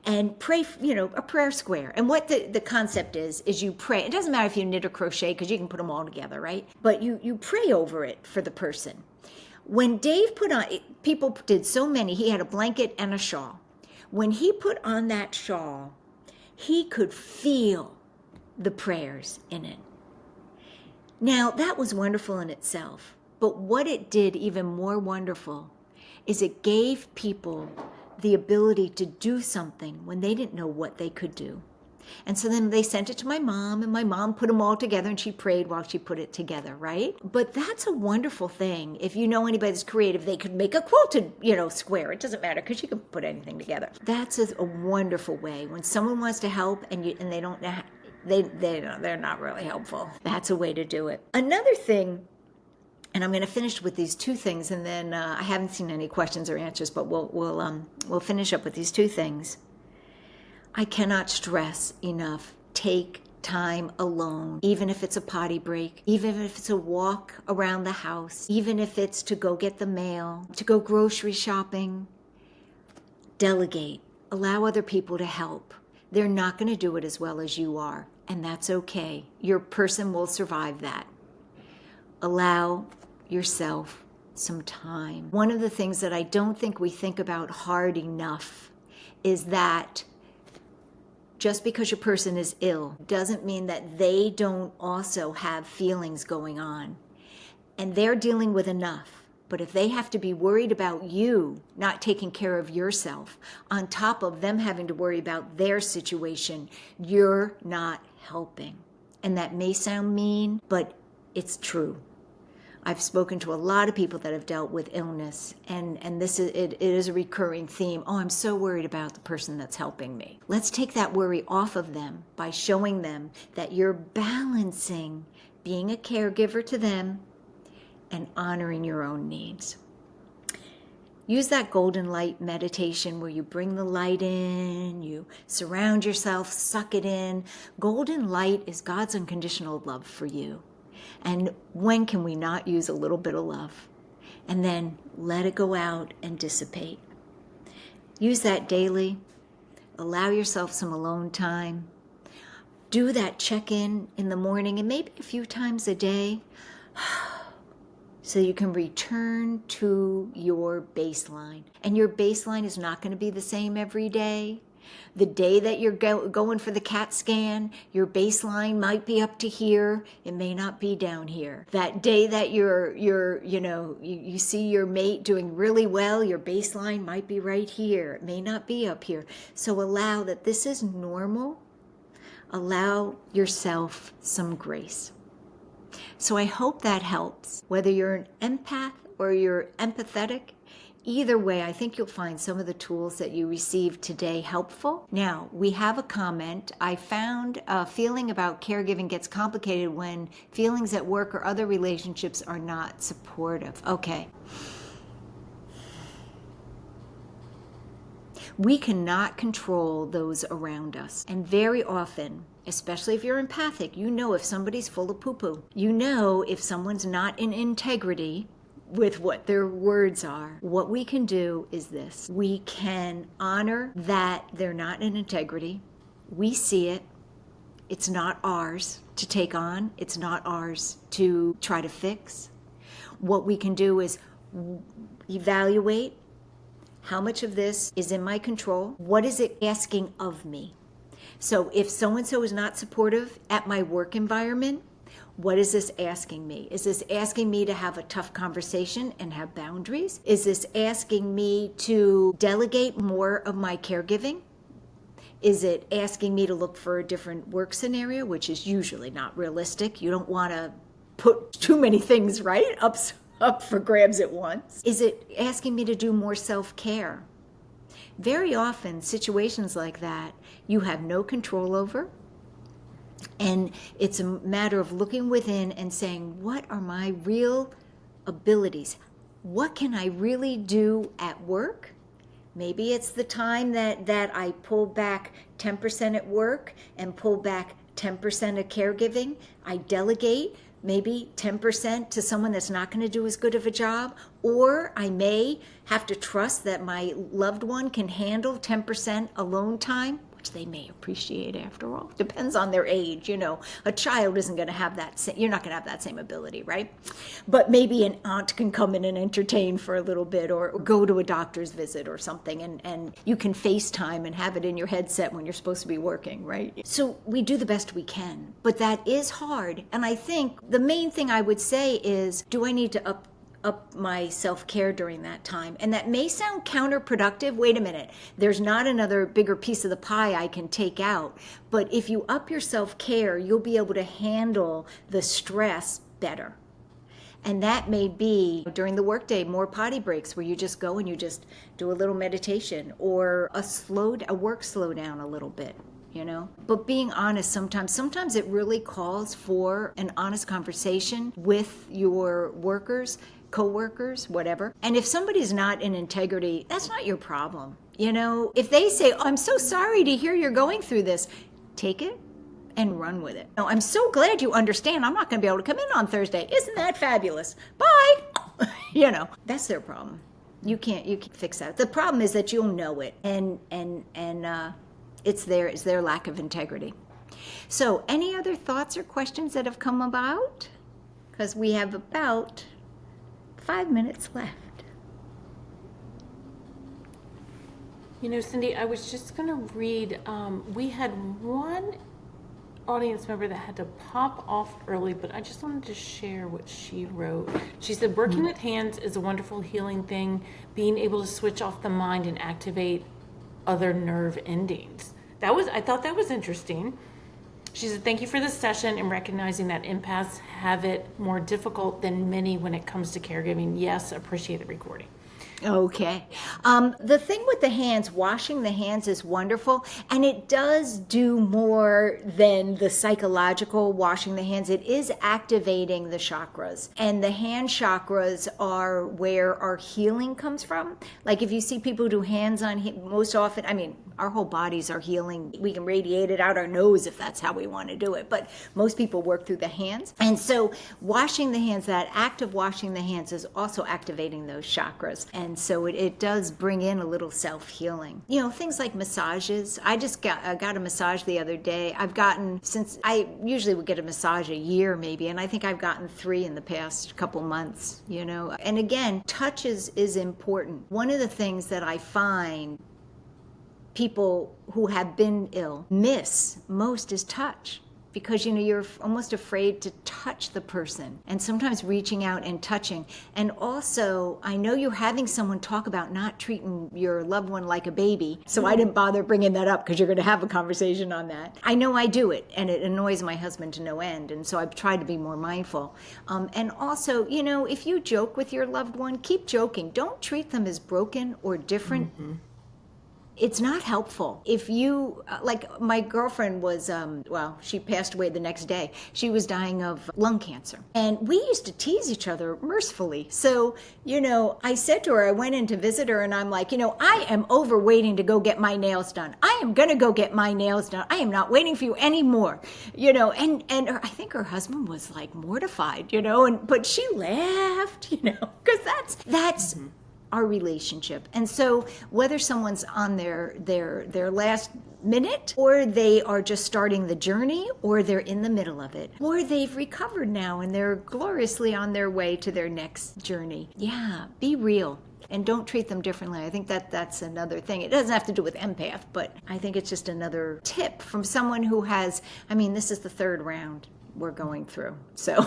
And pray, a prayer square. And what the concept is you pray. It doesn't matter if you knit or crochet, because you can put them all together, right? But you pray over it for the person. When Dave put on, people did so many, he had a blanket and a shawl. When he put on that shawl, he could feel the prayers in it. Now, that was wonderful in itself. But what it did even more wonderful is it gave people the ability to do something when they didn't know what they could do. And so then they sent it to my mom, and my mom put them all together, and she prayed while she put it together, right? But that's a wonderful thing. If you know anybody that's creative, they could make a quilted, square. It doesn't matter, because you can put anything together. That's a wonderful way. When someone wants to help and they don't know, they're not really helpful. That's a way to do it. Another thing, and I'm going to finish with these two things, and then I haven't seen any questions or answers, but we'll finish up with these two things. I cannot stress enough, take time alone, even if it's a potty break, even if it's a walk around the house, even if it's to go get the mail, to go grocery shopping. Delegate. Allow other people to help. They're not going to do it as well as you are, and that's okay. Your person will survive that. Allow yourself some time. One of the things that I don't think we think about hard enough is that just because your person is ill doesn't mean that they don't also have feelings going on. And they're dealing with enough. But if they have to be worried about you not taking care of yourself, on top of them having to worry about their situation, you're not helping. And that may sound mean, but it's true. I've spoken to a lot of people that have dealt with illness, and this is it is a recurring theme. Oh, I'm so worried about the person that's helping me. Let's take that worry off of them by showing them that you're balancing being a caregiver to them and honoring your own needs. Use that golden light meditation where you bring the light in, you surround yourself, suck it in. Golden light is God's unconditional love for you. And when can we not use a little bit of love? And then let it go out and dissipate. Use that daily. Allow yourself some alone time. Do that check-in in the morning and maybe a few times a day so you can return to your baseline. And your baseline is not going to be the same every day. The day that you're going for the CAT scan, your baseline might be up to here. It may not be down here. That day that you see your mate doing really well, your baseline might be right here. It may not be up here. So allow that this is normal. Allow yourself some grace. So I hope that helps. Whether you're an empath or you're empathetic, either way, I think you'll find some of the tools that you received today helpful. Now, we have a comment. I found feeling about caregiving gets complicated when feelings at work or other relationships are not supportive. Okay. We cannot control those around us. And very often, especially if you're empathic, you know if somebody's full of poo-poo. You know if someone's not in integrity with what their words are. What we can do is this. We can honor that they're not in integrity. We see it. It's not ours to take on. It's not ours to try to fix. What we can do is evaluate how much of this is in my control. What is it asking of me? So if so-and-so is not supportive at my work environment, what is this asking me? Is this asking me to have a tough conversation and have boundaries? Is this asking me to delegate more of my caregiving? Is it asking me to look for a different work scenario, which is usually not realistic? You don't want to put too many things, right, up for grabs at once. Is it asking me to do more self-care? Very often, situations like that, you have no control over. And it's a matter of looking within and saying, what are my real abilities? What can I really do at work? Maybe it's the time that I pull back 10% at work and pull back 10% of caregiving. I delegate maybe 10% to someone that's not going to do as good of a job. Or I may have to trust that my loved one can handle 10% alone time, which they may appreciate after all. Depends on their age, A child isn't going to have that, you're not going to have that same ability, right? But maybe an aunt can come in and entertain for a little bit or go to a doctor's visit or something, and you can FaceTime and have it in your headset when you're supposed to be working, right? So we do the best we can, but that is hard. And I think the main thing I would say is, do I need to up my self-care during that time? And that may sound counterproductive. Wait a minute, there's not another bigger piece of the pie I can take out. But if you up your self-care, you'll be able to handle the stress better. And that may be during the workday, more potty breaks where you just go and you just do a little meditation, or a work slow down a little bit. But being honest, sometimes it really calls for an honest conversation with your workers, co-workers, whatever. And if somebody's not in integrity, that's not your problem. If they say, oh, I'm so sorry to hear you're going through this, take it and run with it. No, I'm so glad you understand. I'm not going to be able to come in on Thursday. Isn't that fabulous? Bye. That's their problem. You can't fix that. The problem is that you'll know it, and it's their lack of integrity. So any other thoughts or questions that have come about? because we have about 5 minutes left. You know, Cindy, I was just going to read, we had one audience member that had to pop off early, but I just wanted to share what she wrote. She said, working with hands is a wonderful healing thing, being able to switch off the mind and activate other nerve endings. I thought that was interesting. She said, thank you for this session and recognizing that empaths have it more difficult than many when it comes to caregiving. Yes, appreciate the recording. Okay. The thing with the hands, washing the hands is wonderful, and it does do more than the psychological washing the hands. It is activating the chakras, and the hand chakras are where our healing comes from. Like if you see people do hands on, most often, I mean, our whole bodies are healing. We can radiate it out our nose if that's how we want to do it, but most people work through the hands. And so washing the hands, that act of washing the hands is also activating those chakras. And so it does bring in a little self-healing. You know, things like massages. I just got a massage the other day. I've gotten, since I usually would get a massage a year maybe, and I think I've gotten 3 in the past couple months, you know. And again, touch is important. One of the things that I find people who have been ill miss most is touch, because you know you're almost afraid to touch the person, and sometimes reaching out and touching. And also, I know you're having someone talk about not treating your loved one like a baby, so I didn't bother bringing that up because you're going to have a conversation on that. I know I do it, and it annoys my husband to no end, and so I've tried to be more mindful. And also, you know, if you joke with your loved one, keep joking. Don't treat them as broken or different. It's not helpful. If you, like my girlfriend was, she passed away the next day. She was dying of lung cancer. And we used to tease each other mercifully. So, you know, I said to her, I went in to visit her and I'm like, you know, I am over waiting to go get my nails done. I am going to go get my nails done. I am not waiting for you anymore. You know, and I think her husband was like mortified, you know, but she laughed, you know, because that's our relationship. And so whether someone's on their last minute, or they are just starting the journey, or they're in the middle of it, or they've recovered now and they're gloriously on their way to their next journey. Yeah, be real and don't treat them differently. I think that's another thing. It doesn't have to do with empath, but I think it's just another tip from someone who has, I mean, this is the 3rd round we're going through. So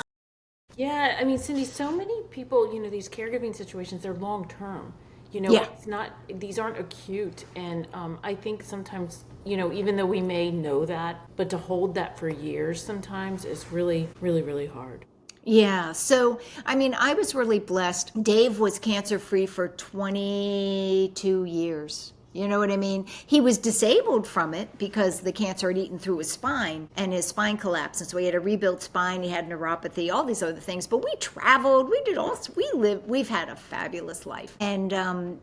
Yeah, I mean, Cindy, so many people, you know, these caregiving situations, they're long term. You know, it's not, these aren't acute. And I think sometimes, you know, even though we may know that, but to hold that for years sometimes is really, really, really hard. Yeah. So, I mean, I was really blessed. Dave was cancer-free for 22 years. You know what I mean? He was disabled from it because the cancer had eaten through his spine and his spine collapsed. And so he had a rebuilt spine, he had neuropathy, all these other things. But we traveled, we've had a fabulous life. And I'm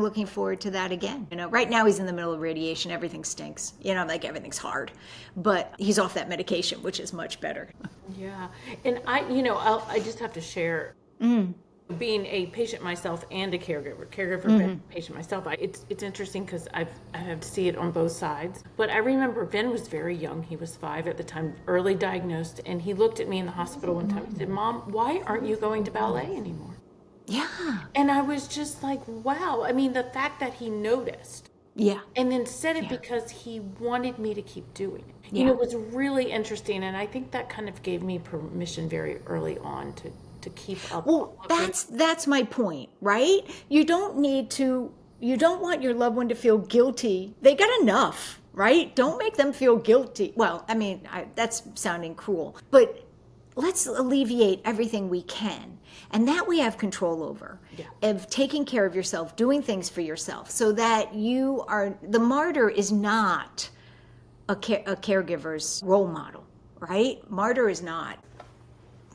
looking forward to that again. You know, right now he's in the middle of radiation. Everything stinks. You know, like everything's hard. But he's off that medication, which is much better. Yeah. And I just have to share. Being a patient myself and a caregiver patient myself, it's interesting because I have to see it on both sides. But I remember Ben was very young. He was 5 at the time, early diagnosed. And he looked at me in the hospital one time and said, Mom, why aren't you going to ballet anymore? Yeah. And I was just like, wow. I mean, the fact that he noticed. Yeah. And then said it because he wanted me to keep doing it. Yeah. You know, it was really interesting. And I think that kind of gave me permission very early on to keep up. Well, that's my point, right? You don't want your loved one to feel guilty. They got enough, right? Don't make them feel guilty. Well, I mean, that's sounding cruel, but let's alleviate everything we can. And that we have control over, of taking care of yourself, doing things for yourself, so that the martyr is not a caregiver's role model, right? Martyr is not.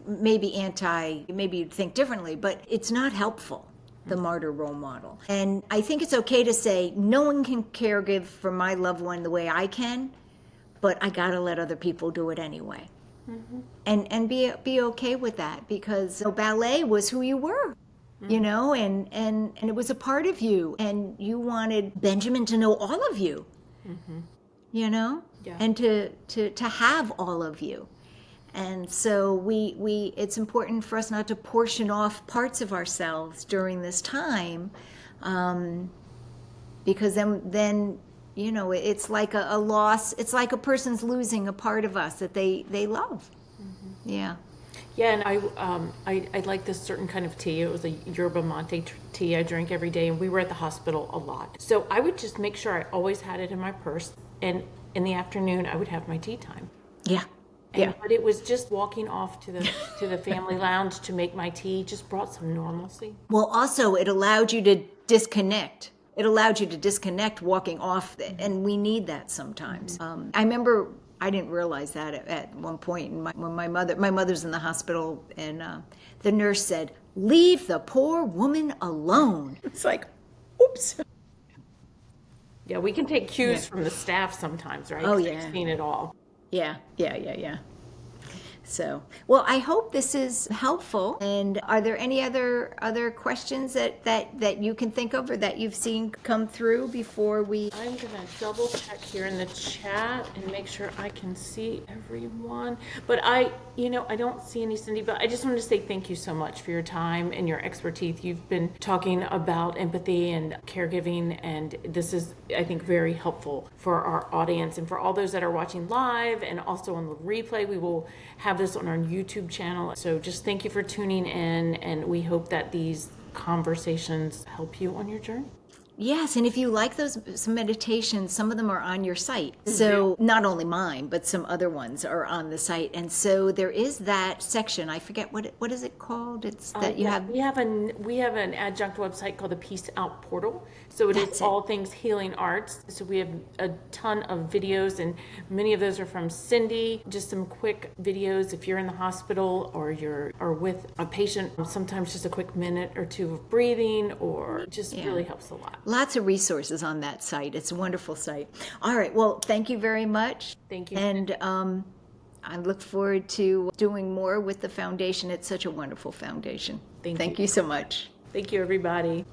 Maybe you'd think differently, but it's not helpful, the martyr role model. And I think it's okay to say, no one can caregive for my loved one the way I can, but I gotta let other people do it anyway. And be okay with that, because ballet was who you were, you know, and it was a part of you, and you wanted Benjamin to know all of you, you know, and to have all of you. And so it's important for us not to portion off parts of ourselves during this time, because then it's like a loss. It's like a person's losing a part of us that they love. Yeah. Yeah, and I like this certain kind of tea. It was a yerba mate tea I drank every day, and we were at the hospital a lot. So I would just make sure I always had it in my purse, and in the afternoon I would have my tea time. Yeah. But it was just walking off to the family lounge to make my tea just brought some normalcy. Well, also it allowed you to disconnect. It allowed you to disconnect walking off, and we need that sometimes. I remember I didn't realize that at one point when my mother's in the hospital, and the nurse said, "Leave the poor woman alone." It's like, oops. Yeah, we can take cues from the staff sometimes, right? Oh, 'Cause yeah. I've seen it all. Yeah. So, well, I hope this is helpful. And are there any other questions that you can think of or that you've seen come through before we? I'm gonna double check here in the chat and make sure I can see everyone. But I don't see any, Cindy, but I just wanted to say thank you so much for your time and your expertise. You've been talking about empathy and caregiving, and this is, I think, very helpful for our audience and for all those that are watching live and also on the replay. We will have this on our YouTube channel. So just thank you for tuning in, and we hope that these conversations help you on your journey. Yes, and if you like some meditations, some of them are on your site. So not only mine, but some other ones are on the site. And so there is that section. I forget what is it called? It's that you have. We have an adjunct website called the Peace Out Portal. So it is all things healing arts. So we have a ton of videos, and many of those are from Cindy. Just some quick videos if you're in the hospital or you're with a patient. Sometimes just a quick minute or two of breathing, or just really helps a lot. Lots of resources on that site. It's a wonderful site. All right. Well, thank you very much. Thank you. And I look forward to doing more with the foundation. It's such a wonderful foundation. Thank you so much. Thank you, everybody.